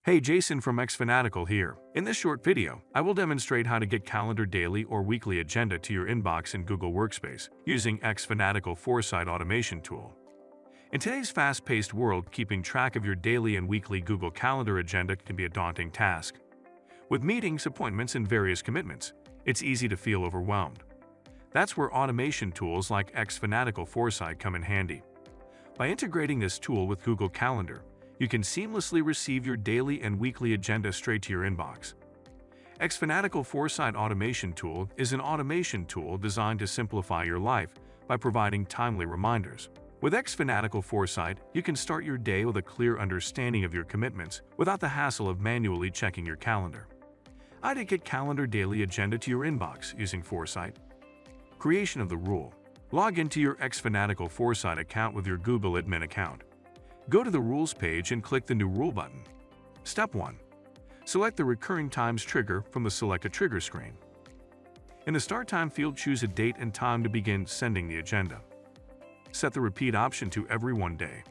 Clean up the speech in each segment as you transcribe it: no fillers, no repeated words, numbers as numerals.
Hey, Jason from xFanatical here. In this short video, I will demonstrate how to get calendar daily or weekly agenda to your inbox in Google Workspace using xFanatical Foresight Automation tool. In today's fast-paced world, keeping track of your daily and weekly Google Calendar agenda can be a daunting task. With meetings, appointments, and various commitments, it's easy to feel overwhelmed. That's where automation tools like xFanatical Foresight come in handy. By integrating this tool with Google Calendar, you can seamlessly receive your daily and weekly agenda straight to your inbox. xFanatical Foresight Automation tool is an automation tool designed to simplify your life by providing timely reminders. With xFanatical Foresight, you can start your day with a clear understanding of your commitments without the hassle of manually checking your calendar. How to get calendar daily agenda to your inbox using Foresight. Creation of the rule. Log into your xFanatical Foresight account with your Google admin account. Go to the Rules page and click the New Rule button. Step 1. Select the Recurring Times trigger from the Select a Trigger screen. In the Start Time field, choose a date and time to begin sending the agenda. Set the Repeat option to every 1 day.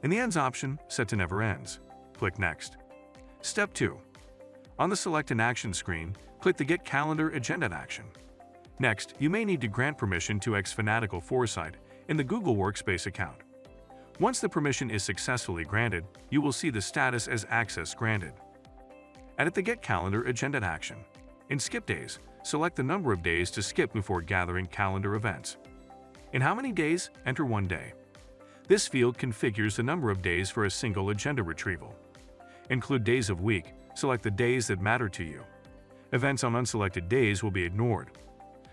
In the Ends option, set to Never Ends. Click Next. Step 2. On the Select an Action screen, click the Get Calendar Agenda action. Next, you may need to grant permission to xFanatical Foresight in the Google Workspace account. Once the permission is successfully granted, you will see the status as Access Granted. Edit the Get Calendar Agenda action. In Skip Days, select the number of days to skip before gathering calendar events. In How many days, enter 1 day. This field configures the number of days for a single agenda retrieval. Include days of week, select the days that matter to you. Events on unselected days will be ignored.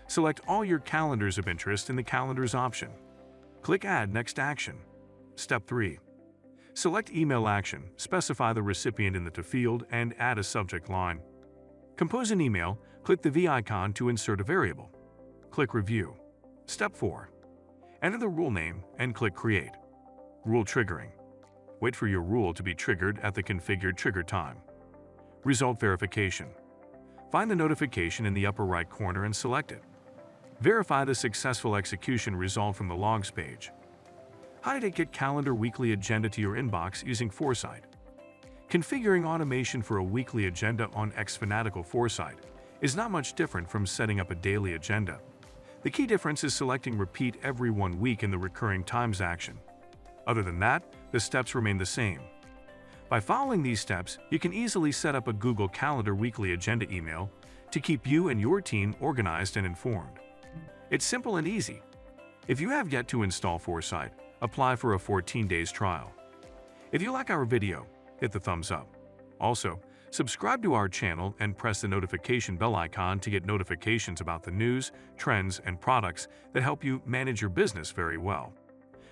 Select all your calendars of interest in the Calendars option. Click Add Next Action. Step 3. Select Email action, specify the recipient in the To field, and add a subject line. Compose an email, click the V icon to insert a variable. Click Review. Step 4. Enter the rule name and click Create. Rule Triggering. Wait for your rule to be triggered at the configured trigger time. Result Verification. Find the notification in the upper right corner and select it. Verify the successful execution result from the Logs page. How to get calendar weekly agenda to your inbox using Foresight. Configuring automation for a weekly agenda on xFanatical Foresight is not much different from setting up a daily agenda. The key difference is selecting Repeat every 1 week in the Recurring Times action. Other than that, the steps remain the same. By following these steps, you can easily set up a Google Calendar weekly agenda email to keep you and your team organized and informed. It's simple and easy. If you have yet to install Foresight, apply for a 14 days trial. If you like our video, hit the thumbs up. Also, subscribe to our channel and press the notification bell icon to get notifications about the news, trends, and products that help you manage your business very well.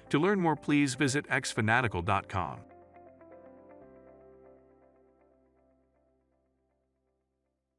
To learn more, please visit xfanatical.com.